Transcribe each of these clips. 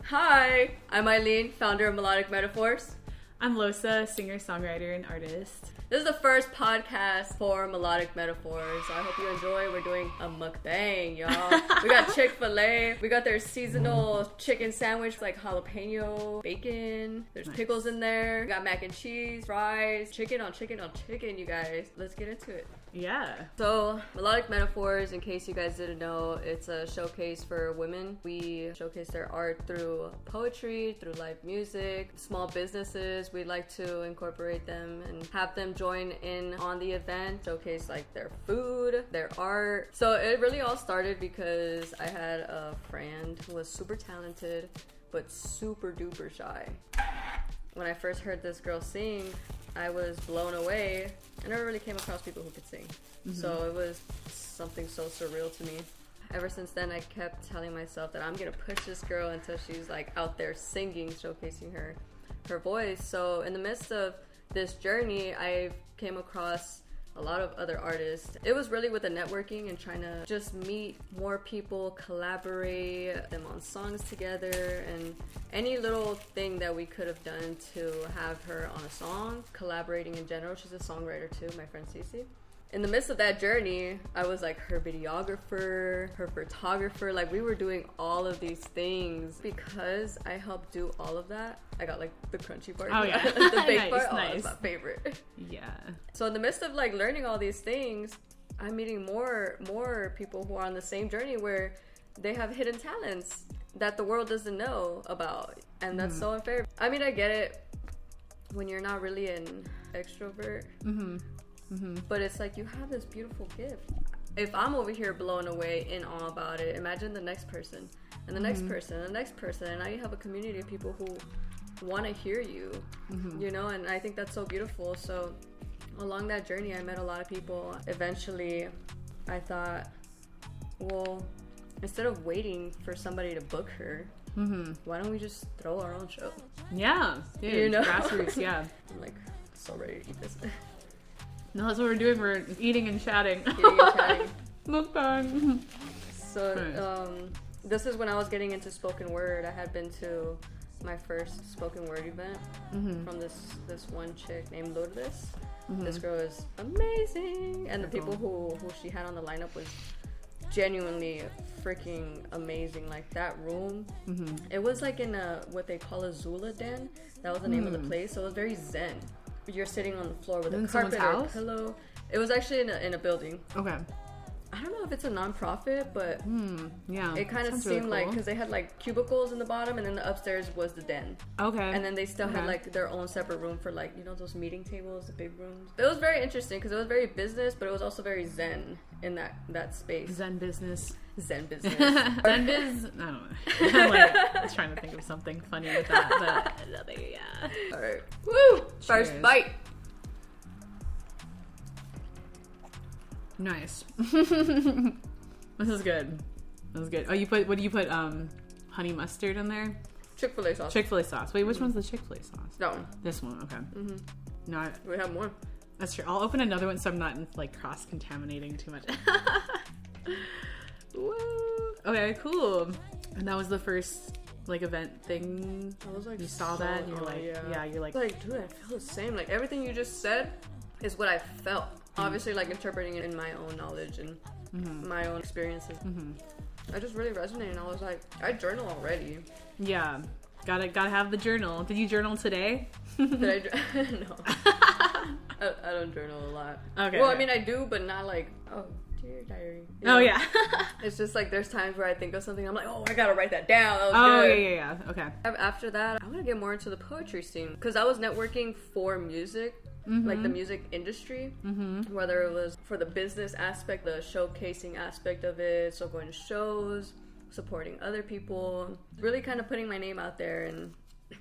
Hi, I'm Eileen, founder of Melodic Metaphors. I'm Losa, singer, songwriter, and artist. This is the first podcast for Melodic Metaphors. I hope you enjoy. We're doing a mukbang, y'all. We got Chick-fil-A. We got their seasonal chicken sandwich, like jalapeno, bacon. There's pickles in there. We got mac and cheese, fries, chicken on chicken on chicken, you guys. Let's get into it. Yeah. So, Melodic Metaphors, in case you guys didn't know, it's a showcase for women. We showcase their art through poetry, through live music, small businesses. We'd like to incorporate them and have them join in on the event, showcase like their food, their art. So it really all started because I had a friend who was super talented, but super duper shy. When I first heard this girl sing, I was blown away. I never really came across people who could sing. So it was something so surreal to me. Ever since then, I kept telling myself that I'm gonna push this girl until she's like out there singing, showcasing her voice. So in the midst of this journey, I came across a lot of other artists. It was really with the networking and trying to just meet more people, collaborate them on songs together, and any little thing that we could have done to have her on a song, collaborating in general. She's a songwriter too, my friend Cece. In the midst of that journey, I was like her videographer, her photographer. Like, we were doing all of these things. Because I helped do all of that, I got like the crunchy part. Oh yeah. The big Nice, part. nice. Oh, that's my favorite. Yeah. So in the midst of like learning all these things, I'm meeting more people who are on the same journey where they have hidden talents that the world doesn't know about. And that's so unfair. I mean, I get it when you're not really an extrovert. But it's like, you have this beautiful gift. If I'm over here blown away in awe about it, imagine the next person and the next person and the next person, and now you have a community of people who want to hear you, you know. And I think that's so beautiful. So along that journey, I met a lot of people. Eventually I thought, well, instead of waiting for somebody to book her, why don't we just throw our own show? Yeah. Dude, You know? grassroots, yeah. I'm like so ready to eat this. No, that's what we're doing. We're eating and chatting. Eating and chatting. MUKBANG. So this is when I was getting into spoken word. I had been to my first spoken word event from this one chick named Losa. This girl is amazing, and the people who she had on the lineup was genuinely freaking amazing. Like, that room, it was like in a what they call a Zula den. That was the name of the place. So it was very zen. You're sitting on the floor with a carpet or a pillow. It was actually in a building. Okay. I don't know if it's a non-profit, but yeah, it kind of seemed really cool. like, because they had like cubicles in the bottom, and then the upstairs was the den. Okay. And then they still had like their own separate room for, like, you know, those meeting tables, the big rooms. It was very interesting because it was very business, but it was also very zen in that space. Zen business. Zen business. Zen biz. I don't know. I'm like, I was trying to think of something funny with that, but yeah. All right. Woo! First Cheers. bite. Nice. This is good. This is good. Oh, what do you put? Honey mustard in there? Chick-fil-A sauce. Chick-fil-A sauce. Wait, which one's the Chick-fil-A sauce? That one. This one, okay. No, We have more. that's true. I'll open another one so I'm not like cross-contaminating too much. Woo. Okay, cool. And that was the first like event thing. I was like, you saw that and you're like, yeah, you're like, dude, I feel the same. Like, everything you just said is what I felt. Obviously, like, interpreting it in my own knowledge and my own experiences. I just really resonated, and I was like, I journal already. yeah, gotta have the journal. Did you journal today? Did I? No. I don't journal a lot. Okay. Well, okay. I mean, I do, but not like, oh, dear diary. You Oh know? yeah. It's just like, there's times where I think of something, I'm like, oh, I gotta write that down. That was Oh good. yeah. Okay. After that, I want to get more into the poetry scene, because I was networking for music, like the music industry, whether it was for the business aspect, the showcasing aspect of it, so going to shows, supporting other people, really kind of putting my name out there. And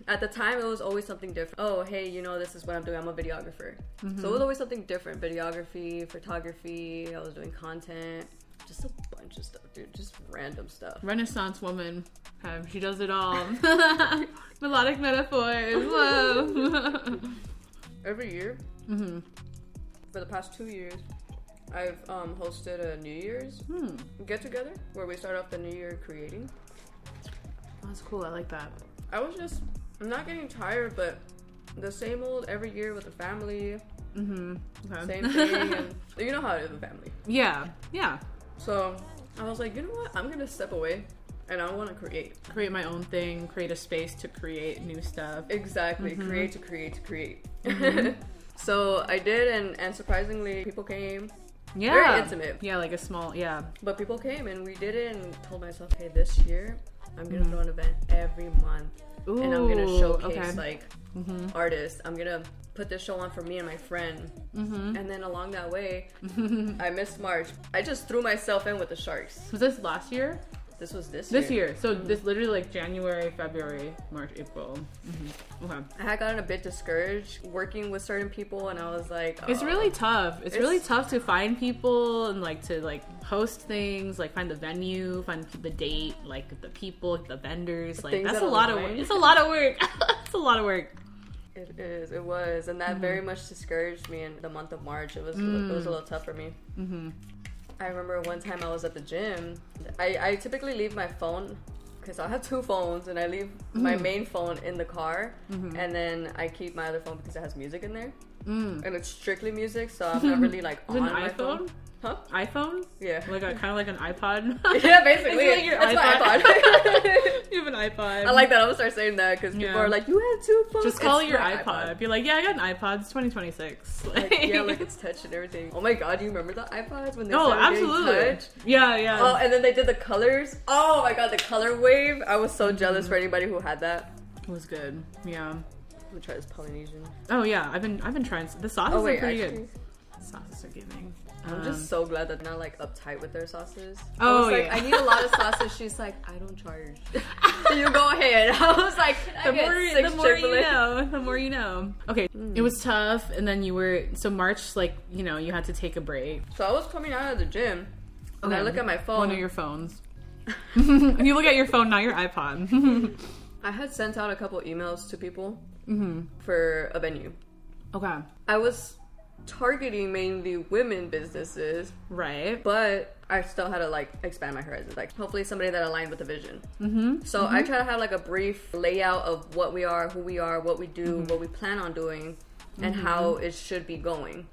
at the time, it was always something different. Oh, hey, you know, this is what I'm doing. I'm a videographer. So it was always something different. Videography, photography, I was doing content, just a bunch of stuff, dude. Just random stuff. Renaissance woman. She does it all. Melodic Metaphors. Whoa. Every year, for the past 2 years, I've hosted a New Year's get-together where we start off the new year creating. That's cool. I like that. I'm not getting tired, but the same old every year with the family. Mm-hmm. Okay. Same thing. And you know how it is with family. Yeah. So I was like, you know what? I'm going to step away and I want to create my own thing, create a space to create new stuff. Exactly. Mm-hmm. Create to create. Mm-hmm. So I did, and surprisingly, people came. Yeah. Very intimate. Yeah, like a small, yeah. But people came, and we did it, and told myself, hey, this year, I'm going to throw an event every month. Ooh, and I'm going to showcase, okay. like, artists. I'm going to put this show on for me and my friend. Mm-hmm. And then along that way, I missed March. I just threw myself in with the Sharks. Was this last year? This was this year. This year. So this literally like January, February, March, April. Okay. I had gotten a bit discouraged working with certain people, and I was like, it's really tough. It's really tough to find people and like to like host things, like find the venue, find the date, like the people, the vendors. Like that's a lot of work. It's a lot of work. It's a lot of work. It was, and that very much discouraged me in the month of March. It was a little tough for me. I remember one time I was at the gym. I typically leave my phone, because I have two phones, and I leave my main phone in the car, and then I keep my other phone because it has music in there, and it's strictly music, so I'm not really like on my phone. Huh? iPhone? Yeah. Like kind of like an iPod? Yeah, basically. It's like your That's iPod. my iPod. You have an iPod. I like that. I'm gonna start saying that because people are like, you have two phones? Just call it your iPod. Be like, yeah, I got an iPod. It's 2026. Like, yeah, like it's touch and everything. Oh my god, do you remember the iPods when they started absolutely. Getting touch? Yeah. Oh, and then they did the colors. Oh my god, the color wave. I was so jealous for anybody who had that. It was good. Yeah. I'm gonna try this Polynesian. Oh yeah, I've been trying. The sauces are pretty good. The sauces are giving. I'm just so glad that they're not like uptight with their sauces. Oh, I was like, I need a lot of sauces. She's like, I don't charge. You go ahead. I was like, the more you know. Okay, it was tough, and then March, like, you know, you had to take a break. So I was coming out of the gym, and I look at my phone. One of your phones. You look at your phone, not your iPod. I had sent out a couple emails to people for a venue. Okay. I was targeting mainly women businesses, right? But I still had to like expand my horizons, like hopefully somebody that aligned with the vision. So I try to have like a brief layout of what we are, who we are, what we do, what we plan on doing, and how it should be going.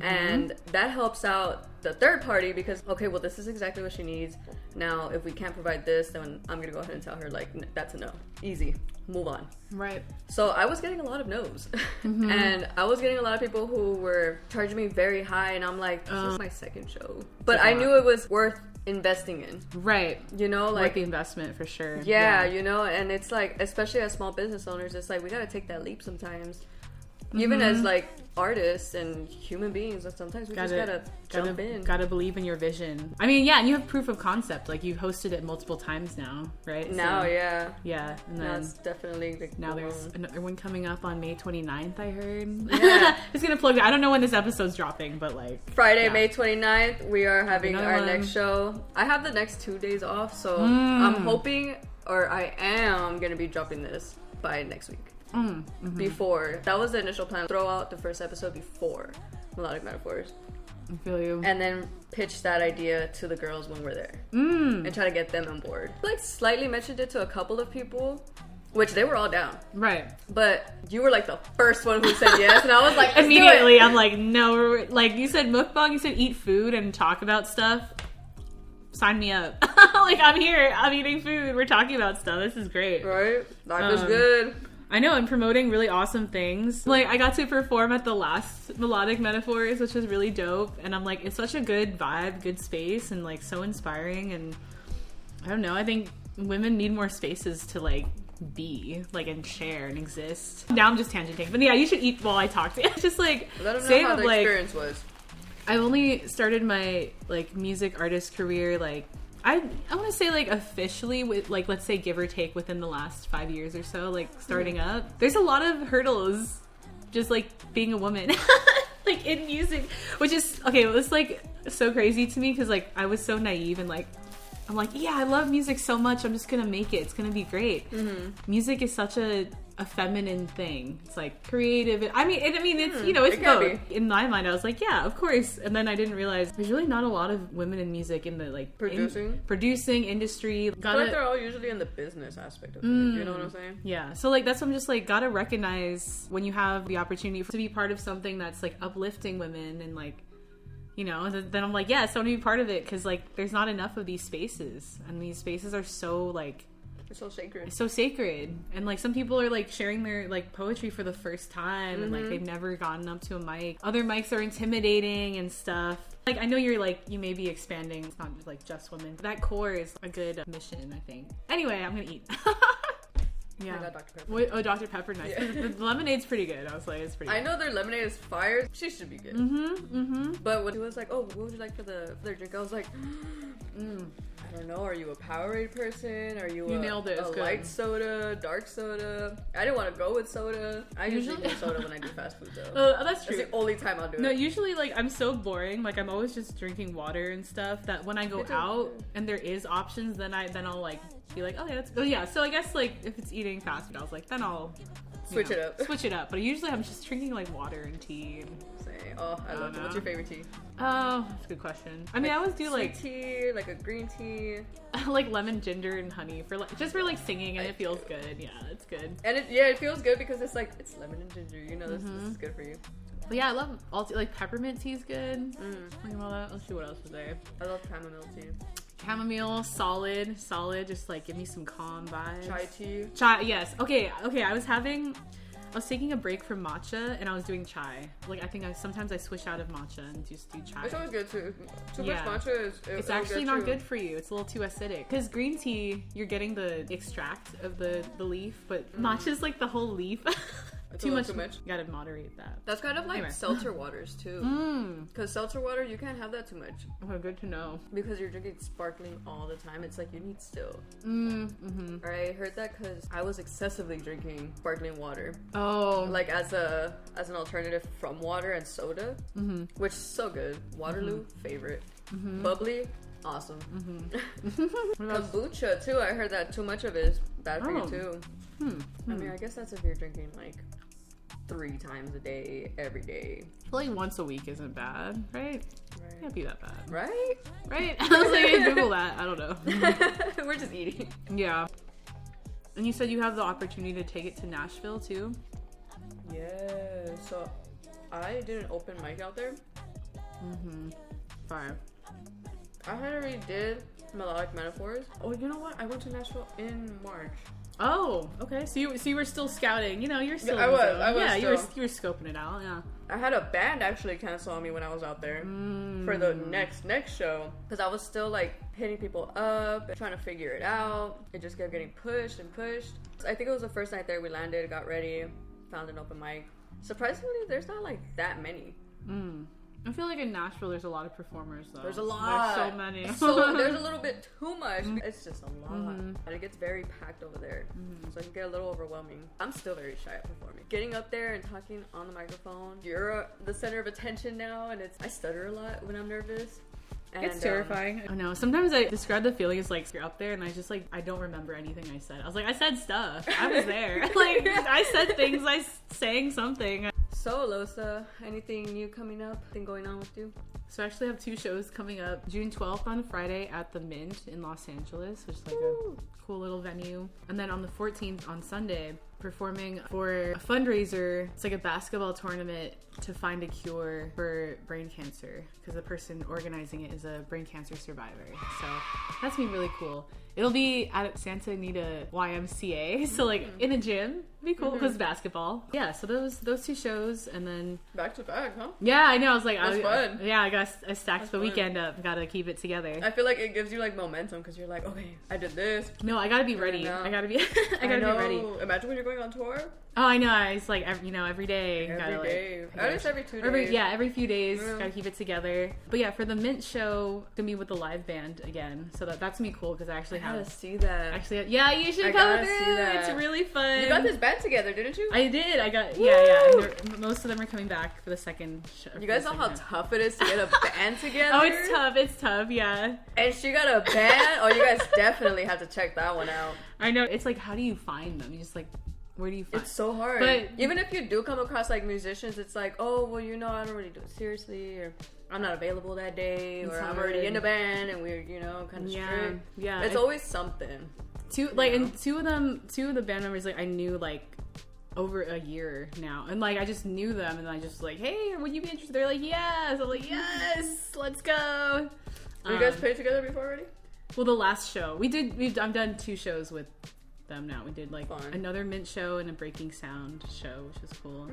And that helps out the third party because, okay, well, this is exactly what she needs. Now, if we can't provide this, then I'm gonna go ahead and tell her, like, that's a no. Easy. Move on. Right. So I was getting a lot of no's. And I was getting a lot of people who were charging me very high, and I'm like, this is my second show. But I knew it was worth investing in. Right. You know, like... worth the investment, for sure. Yeah, you know, and it's like, especially as small business owners, it's like, we gotta take that leap sometimes. Even as like artists and human beings, sometimes we just gotta jump in. Gotta believe in your vision. I mean, yeah, and you have proof of concept. Like you've hosted it multiple times now, right? Now, so, yeah. Yeah, and then now it's definitely like now there's another one coming up on May 29th. I heard. Yeah, just gonna plug that. I don't know when this episode's dropping, but like Friday, May 29th, we are having our next show. I have the next 2 days off, so I'm hoping, or I am gonna be dropping this by next week. Before that was the initial plan, throw out the first episode before Melodic Metaphors. I feel you. And then pitch that idea to the girls when we're there and try to get them on board. Like slightly mentioned it to a couple of people, which they were all down, right? But you were like the first one who said yes, and I was like, immediately I'm like, no. Like you said mukbang, you said eat food and talk about stuff. Sign me up. Like I'm here, I'm eating food, we're talking about stuff. This is great, right? Life is good. I know, I'm promoting really awesome things. Like, I got to perform at the last Melodic Metaphors, which was really dope. And I'm like, it's such a good vibe, good space, and like so inspiring. And I don't know, I think women need more spaces to like be, like, and share and exist. Now I'm just tangenting. But yeah, you should eat while I talk to you. Just like, let them know how the experience was. I've only started my like music artist career like I want to say like officially with like, let's say give or take within the last 5 years or so, like starting up. There's a lot of hurdles just like being a woman like in music, which is okay. Well, it's like so crazy to me because like I was so naive and like I'm like, yeah, I love music so much, I'm just gonna make it, it's gonna be great. Music is such a a feminine thing. It's like creative. I mean, it's, you know, it's both. In my mind, I was like, yeah, of course. And then I didn't realize there's really not a lot of women in music in the like producing industry. I feel like they're all usually in the business aspect of things. You know what I'm saying? Yeah. So like that's what I'm just like gotta recognize when you have the opportunity to be part of something that's like uplifting women and like, you know, then I'm like, yes, I want to be part of it because like there's not enough of these spaces, and these spaces are so like. It's so sacred. It's so sacred. And like some people are like sharing their like poetry for the first time and like they've never gotten up to a mic. Other mics are intimidating and stuff. Like I know you're like, you may be expanding. It's not like just women. That core is a good mission, I think. Anyway, I'm gonna eat. Yeah. I got Dr. Pepper. Wait, oh, Dr. Pepper, nice. Yeah. The lemonade's pretty good. I was like, it's pretty good. I know their lemonade is fire. She should be good. But when he was like, oh, what would you like for their drink? I was like, I don't know. Are you a Powerade person? Are you nailed it. A light soda, dark soda? I didn't want to go with soda. I usually do soda when I do fast food though. Oh, that's true. That's the only time I'll do it. No, usually like I'm so boring. Like I'm always just drinking water and stuff that when I go out and there is options, then I'll like be like, oh yeah, that's yeah. So I guess like if it's eating fast food, I was like, then I'll switch it up. Switch it up. But usually I'm just drinking like water and tea. Oh, I love it. What's your favorite tea? Oh, that's a good question. I mean, I always do like tea, like a green tea, like lemon, ginger, and honey for like just for like singing, and it feels good. Yeah, it's good. And it feels good because it's like it's lemon and ginger. You know, this is good for you. But yeah, I love all tea. Like peppermint tea is good. Think about that. Let's see what else is there. I love chamomile tea. Chamomile, solid. Just like give me some calm vibes. Chai tea. Chai, yes. Okay. I was taking a break from matcha and I was doing chai. Like I think sometimes I switch out of matcha and just do chai. It's always good too. Too much matcha is it's actually not good for you. It's a little too acidic. Because green tea, you're getting the extract of the leaf, but matcha is like the whole leaf. It's too much. Too much. You gotta moderate that. That's kind of like seltzer waters too. Because seltzer water, you can't have that too much. Oh, good to know. Because you're drinking sparkling all the time. It's like you need still. I heard that because I was excessively drinking sparkling water. Oh. Like as an alternative from water and soda, which is so good. Waterloo, favorite. Bubbly, awesome. Kombucha too. I heard that too much of it is bad for you too. I mean, I guess that's if you're drinking like 3 times a day, every day. I feel like once a week isn't bad, right? Can't be that bad. Right? I was like, Google that. I don't know. We're just eating. Yeah. And you said you have the opportunity to take it to Nashville too? Yeah. So I did an open mic out there. Fire. I had already did Melodic Metaphors. Oh, you know what? I went to Nashville in March. Oh, okay. So you were still scouting. You know, you're still. I was. Yeah, still. you were scoping it out. Yeah. I had a band actually cancel on me when I was out there for the next show because I was still like hitting people up and trying to figure it out. It just kept getting pushed and pushed. I think it was the first night there. We landed, got ready, found an open mic. Surprisingly, there's not like that many. I feel like in Nashville there's a lot of performers though. There's a lot. There's so many. So there's a little bit too much. It's just a lot. And it gets very packed over there. So it can get a little overwhelming. I'm still very shy at performing. Getting up there and talking on the microphone. You're the center of attention now, and I stutter a lot when I'm nervous. And, it's terrifying. I know. Sometimes I describe the feeling as like you're up there and I just like I don't remember anything I said. I was like, I said stuff. I was there. Like I said things. I sang something. So Losa, anything new coming up? Anything going on with you? So I actually have 2 shows coming up. June 12th on Friday at the Mint in Los Angeles, which is like a cool little venue. And then on the 14th on Sunday, performing for a fundraiser. It's like a basketball tournament to find a cure for brain cancer because the person organizing it is a brain cancer survivor. So that's gonna be really cool. It'll be at Santa Anita YMCA, so like in a gym. It'd be cool because basketball. Yeah, so those 2 shows and then back to back, huh? Yeah, I know. I was like, fun. Yeah, I stacked the weekend up. Gotta keep it together. I feel like it gives you like momentum because you're like, okay, I did this. No, I gotta be ready. I gotta be ready. Imagine when you're going on tour. Oh, I know. It's like every day. Every day. At least every 2 days. Every few days. Gotta keep it together. But yeah, for the Mint show, gonna be with the live band again. So that's gonna be cool because I actually have to see that. Actually, yeah, you should come through. It's really fun. You got this band together, didn't you? I did. I got And most of them are coming back for the second show. You guys know how tough it is to get a band together? Oh, it's tough. It's tough. Yeah. And she got a band. Oh, you guys definitely have to check that one out. I know. It's like, how do you find them? You just like Where do you find? It's so hard. But even if you do come across like musicians, it's like, oh, well, you know, I don't really do it seriously, or I'm not available that day, or I'm already in a band and we're, you know, kind of strict. Yeah. It's always something. Two of the band members, like I knew like over a year now, and like I just knew them, and I just like, hey, would you be interested? They're like, yes. I'm like, yes, let's go. Have you guys played together before already? Well, the last show I've done 2 shows with them now. We did like another Mint show and a Breaking Sound show, which is cool.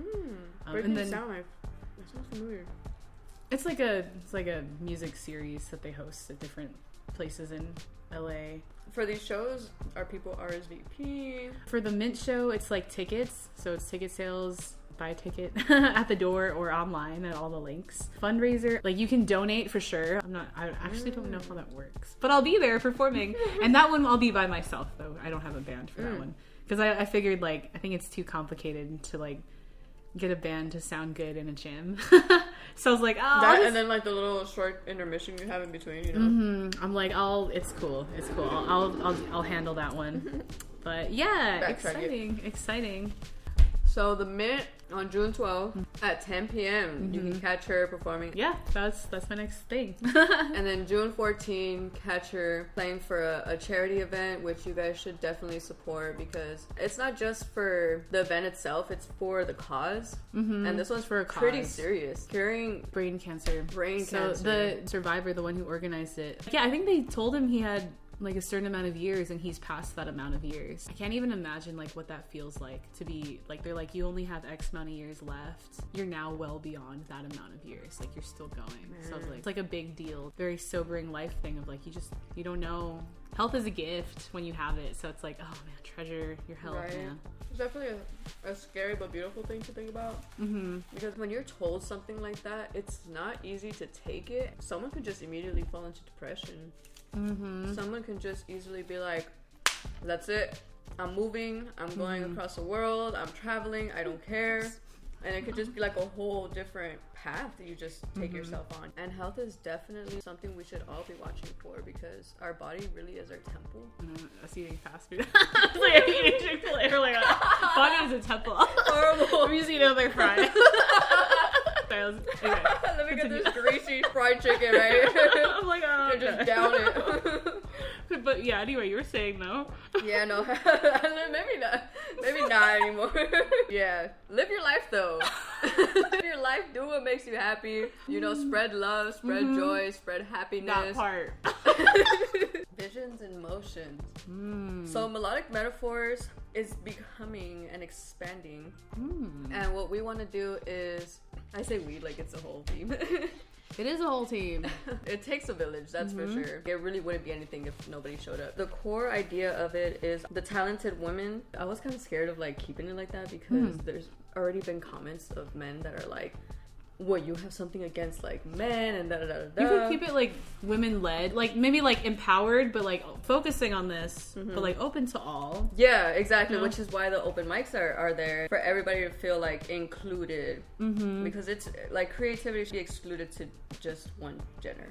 Breaking Sound, that sounds familiar. It's like a music series that they host at different places in LA. For these shows, are people RSVP? For the Mint show, it's like tickets, so it's ticket sales. Buy a ticket at the door or online at all the links. Fundraiser, like you can donate for sure. I actually don't know how that works, but I'll be there performing. And that one I'll be by myself though. I don't have a band for that one because I figured like I think it's too complicated to like get a band to sound good in a gym. So I was like, and then like the little short intermission you have in between, you know. I'm like, it's cool. I'll handle that one. But yeah, exciting. So the Mint on June 12th at 10 p.m. You can catch her performing. Yeah, that's my next thing. And then June 14, catch her playing for a charity event, which you guys should definitely support because it's not just for the event itself, it's for the cause. And this one's for a cause. Pretty serious. Curing brain cancer. So the survivor, the one who organized it. Yeah, I think they told him he had like a certain amount of years and he's past that amount of years. I can't even imagine like what that feels like to be like, they're like, you only have X amount of years left. You're now well beyond that amount of years. Like you're still going. So it's like a big deal. Very sobering life thing of like, you don't know. Health is a gift when you have it. So it's like, oh man, treasure your health, man. It's definitely a scary but beautiful thing to think about. Because when you're told something like that, it's not easy to take it. Someone could just immediately fall into depression. Someone can just easily be like, that's it, I'm moving, I'm going across the world, I'm traveling, I don't care. And it could just be like a whole different path that you just take yourself on. And health is definitely something we should all be watching for because our body really is our temple. I was eating fast food. Like I'm eating Chick-fil-A. Like, body is a temple. Horrible. I'm using another fry. Let me get this greasy fried chicken right here. I'm like, oh, and just down it. But yeah, anyway, you were saying no. Yeah, no, maybe not anymore. Yeah, live your life though. Live your life, do what makes you happy. You know, spread love, spread joy, spread happiness. That part. Visions and motions. So Melodic Metaphors is becoming and expanding. And what we want to do is, I say we like it's a whole team. It is a whole team. It takes a village, that's for sure. It really wouldn't be anything if nobody showed up. The core idea of it is the talented women. I was kind of scared of like keeping it like that because there's already been comments of men that are like, what, you have something against like men and da-da-da-da-da. You could keep it like women led, like maybe like empowered, but like focusing on this, but like open to all. Yeah, exactly. Which is why the open mics are there for everybody to feel like included. Because it's like creativity should be excluded to just one gender.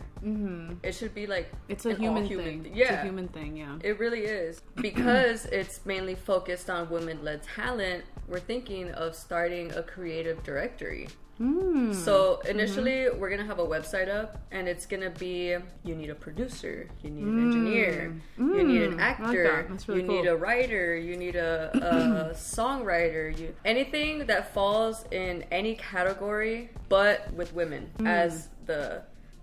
It should be like it's a human thing. Yeah, it's a human thing. Yeah, it really is. Because it's mainly focused on women-led talent. We're thinking of starting a creative directory. So initially we're gonna have a website up and it's gonna be, you need a producer, you need an engineer, you need an actor, That's really you cool. need a writer, you need a songwriter, anything that falls in any category but with women as the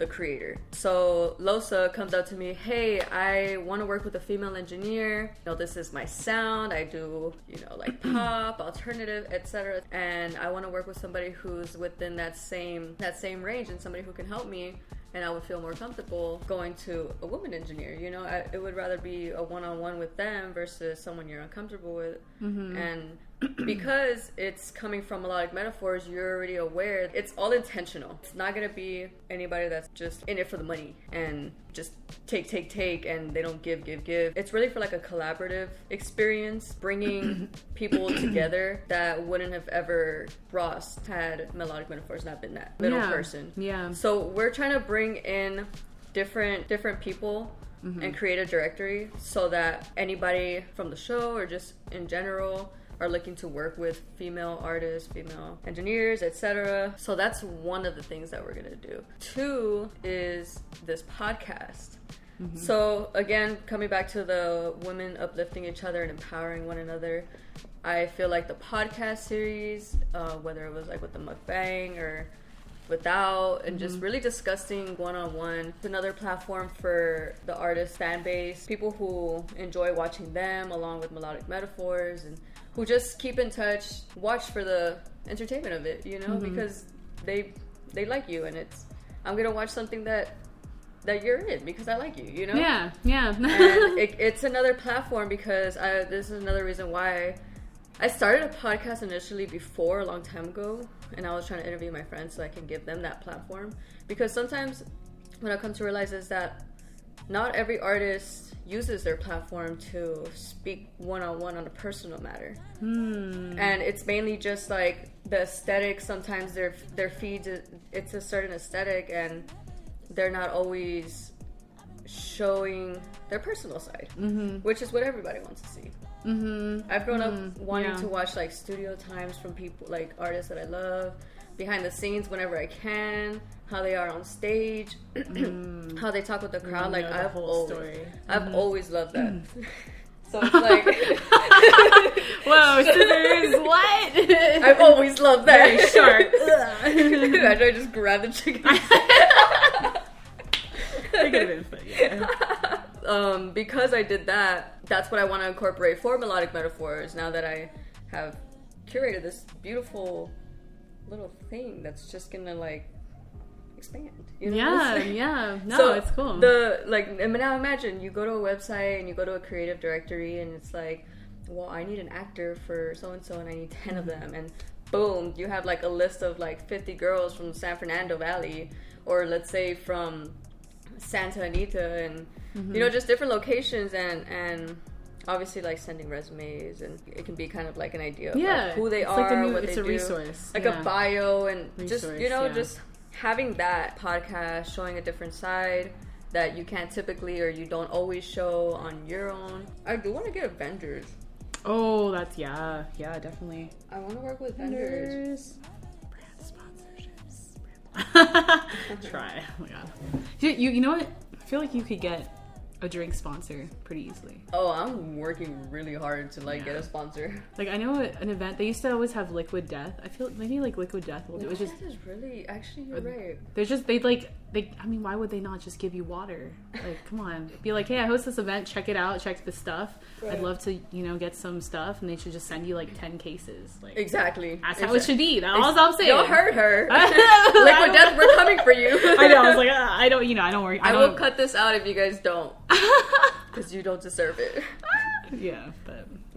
creator. So Losa comes up to me, hey, I want to work with a female engineer. You know, this is my sound. I do, you know, like pop, alternative, etc. And I want to work with somebody who's within that same range and somebody who can help me. And I would feel more comfortable going to a woman engineer. You know, it would rather be a one-on-one with them versus someone you're uncomfortable with. And because it's coming from Melodic Metaphors, you're already aware it's all intentional. It's not going to be anybody that's just in it for the money and just take and they don't give. It's really for like a collaborative experience, bringing people together that wouldn't have ever crossed had Melodic Metaphors not been that middle person. Yeah. So we're trying to bring in different people and create a directory so that anybody from the show or just in general are looking to work with female artists, female engineers, etc. So that's one of the things that we're gonna do. 2 is this podcast. So again, coming back to the women uplifting each other and empowering one another, I feel like the podcast series, whether it was like with the MUKBANG or without, and just really discussing one-on-one, it's another platform for the artist fan base, people who enjoy watching them along with Melodic Metaphors, and who just keep in touch, watch for the entertainment of it, you know, because they like you, and I'm gonna watch something that you're in because I like you, you know? Yeah. And it's another platform because this is another reason why I started a podcast initially before, a long time ago, and I was trying to interview my friends so I can give them that platform. Because sometimes what I come to realize is that not every artist uses their platform to speak one-on-one on a personal matter. And it's mainly just like the aesthetic. Sometimes their feeds, it's a certain aesthetic, and they're not always showing their personal side, which is what everybody wants to see. I've grown up wanting to watch like studio times from people, like artists that I love, behind the scenes whenever I can, how they are on stage, how they talk with the crowd. Like I've always loved that. So it's like, whoa, scissors, what? I've always loved that. Very sharp. Imagine I just grabbed the chicken. It could have been fun, yeah. Because I did that, that's what I want to incorporate for Melodic Metaphors, now that I have curated this beautiful little thing that's just gonna like expand, you know? Yeah. No, so it's cool. Now imagine you go to a website and you go to a creative directory and it's like, well, I need an actor for so-and-so and I need 10 of them, and boom, you have like a list of like 50 girls from San Fernando Valley, or let's say from Santa Anita, and you know, just different locations, and obviously like sending resumes, and it can be kind of like an idea of like who they are, what they do, resource, like a bio, and just, you know, just having that podcast showing a different side that you can't typically, or you don't always show on your own. I do want to get vendors. Oh, that's yeah, definitely. I want to work with vendors. Try. Oh my god. You know what? I feel like you could get a drink sponsor pretty easily. Oh, I'm working really hard to like get a sponsor. Like, I know an event, they used to always have Liquid Death. I feel maybe like Liquid Death will do it. Death is really, actually, you're right. There's just, I mean, why would they not just give you water? Like, come on. Be like, hey, I host this event, check it out, check the stuff. Right. I'd love to, you know, get some stuff, and they should just send you like 10 cases. Like, exactly. That's how it should be. That's all I'm saying. Don't hurt her. Liquid Death, we're coming for you. I know. I was like, I don't, you know, I don't worry. I will cut this out if you guys don't. Because you don't deserve it. Yeah,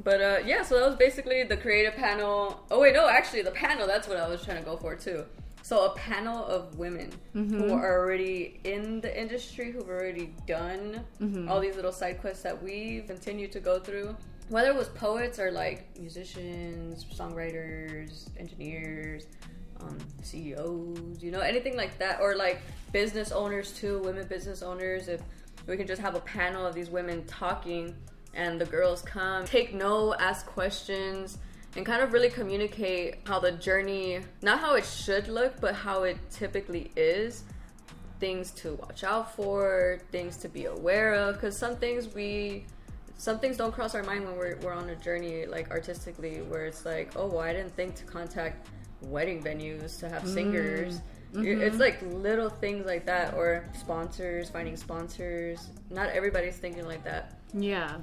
but yeah, so that was basically the creative panel. Oh wait, no, actually the panel, that's what I was trying to go for too. So a panel of women who are already in the industry, who've already done all these little side quests that we continue to go through. Whether it was poets or like musicians, songwriters, engineers, CEOs, you know, anything like that. Or like business owners too, women business owners. If we can just have a panel of these women talking, and the girls come, take note, ask questions, and kind of really communicate how the journey, not how it should look, but how it typically is. Things to watch out for, things to be aware of, because some things don't cross our mind when we're on a journey, like artistically, where it's like, oh, well, I didn't think to contact wedding venues to have singers. It's like little things like that, or sponsors, finding sponsors. Not everybody's thinking like that. Yeah.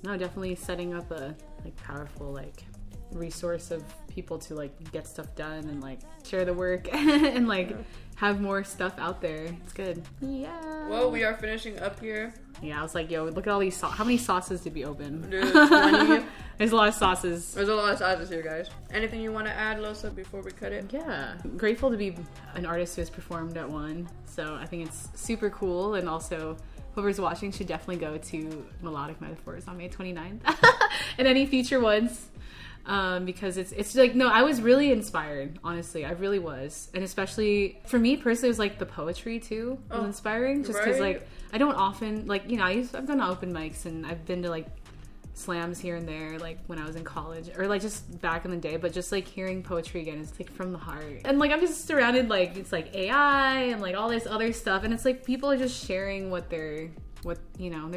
No, definitely setting up a like powerful like resource of people to like get stuff done and like share the work and like have more stuff out there. It's good. Yeah. Well, we are finishing up here. Yeah, I was like, yo, look at all these how many sauces did we open? Dude, 20. There's a lot of sauces. There's a lot of sauces here, guys. Anything you want to add, Losa, before we cut it? Yeah. Grateful to be an artist who has performed at one. So I think it's super cool, and also whoever's watching should definitely go to Melodic Metaphors on May 29th and any future ones. Because it's like, no, I was really inspired, honestly. I really was. And especially for me personally, it was like the poetry too was inspiring, just because like I don't often, like, you know, I've done open mics and I've been to like slams here and there, like when I was in college or like just back in the day, but just like hearing poetry again is like from the heart. And like I'm just surrounded, like it's like AI and like all this other stuff, and it's like people are just sharing they're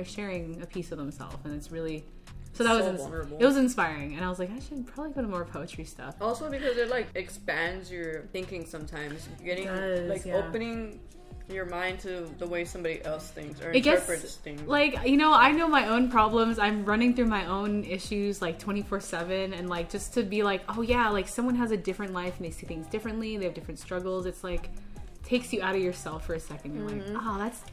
sharing a piece of themselves, and it's really so that was vulnerable. It was inspiring, and I was like, I should probably go to more poetry stuff. Also because it like expands your thinking sometimes, opening your mind to the way somebody else thinks or interprets things. Like, you know, I know my own problems. I'm running through my own issues like 24/7, and like just to be like, oh yeah, like someone has a different life and they see things differently. They have different struggles. It's like takes you out of yourself for a second. You're like, oh, that's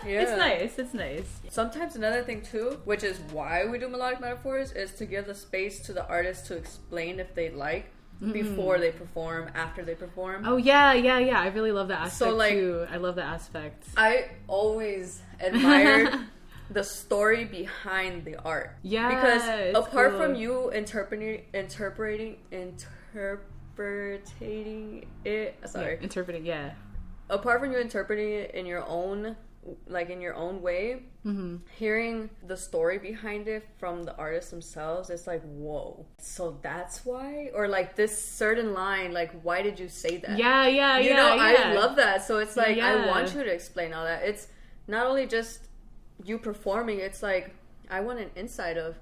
It's nice. Sometimes another thing too, which is why we do melodic metaphors, is to give the space to the artist to explain if they like. Before they perform, after they perform. Oh yeah. I really love that aspect too. I love that aspect. I always admired the story behind the art. Yeah, because apart from you interpreting it. Apart from you interpreting it in your own way, hearing the story behind it from the artists themselves, it's like, whoa, so that's why? Or like this certain line, like, why did you say that? I love that. So it's like, I want you to explain all that. It's not only just you performing, it's like, I want an insight of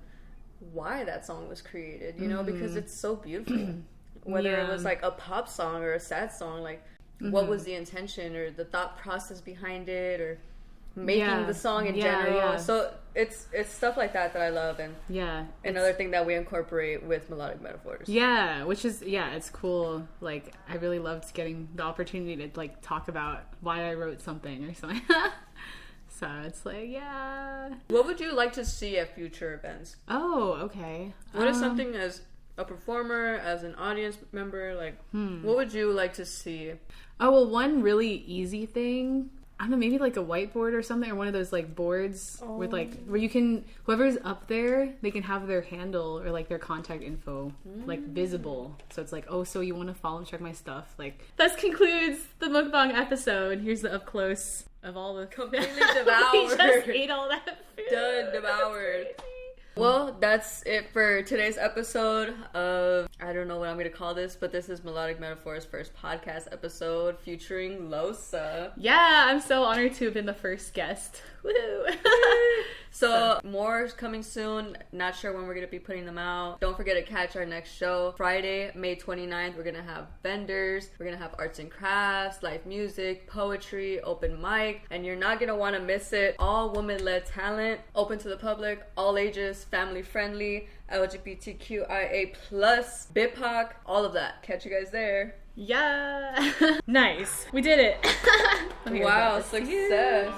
why that song was created, you know, because it's so beautiful. Whether it was like a pop song or a sad song, like, what was the intention or the thought process behind it, or making the song in general. So it's stuff like that I love, and another thing that we incorporate with melodic metaphors. Which is it's cool. Like I really loved getting the opportunity to like talk about why I wrote something or something. So it's like What would you like to see at future events? Oh, okay. What is something as a performer, as an audience member, like what would you like to see? Oh, well, one really easy thing, I don't know, maybe like a whiteboard or something, or one of those like boards with like where you can, whoever's up there, they can have their handle or like their contact info like visible. So it's like, oh, so you want to follow and check my stuff. Like this concludes the mukbang episode. Here's the up close of all the completely devoured. We just ate all that food. Done, devoured. Well, that's it for today's episode of, I don't know what I'm going to call this, but this is Melodic Metaphors' first podcast episode featuring Losa. Yeah, I'm so honored to have been the first guest. Woo! So, more is coming soon. Not sure when we're going to be putting them out. Don't forget to catch our next show. Friday, May 29th, we're going to have vendors. We're going to have arts and crafts, live music, poetry, open mic. And you're not going to want to miss it. All woman-led talent, open to the public, all ages, family friendly, LGBTQIA+, BIPOC, all of that. Catch you guys there. Yeah. Nice. We did it. Wow, success.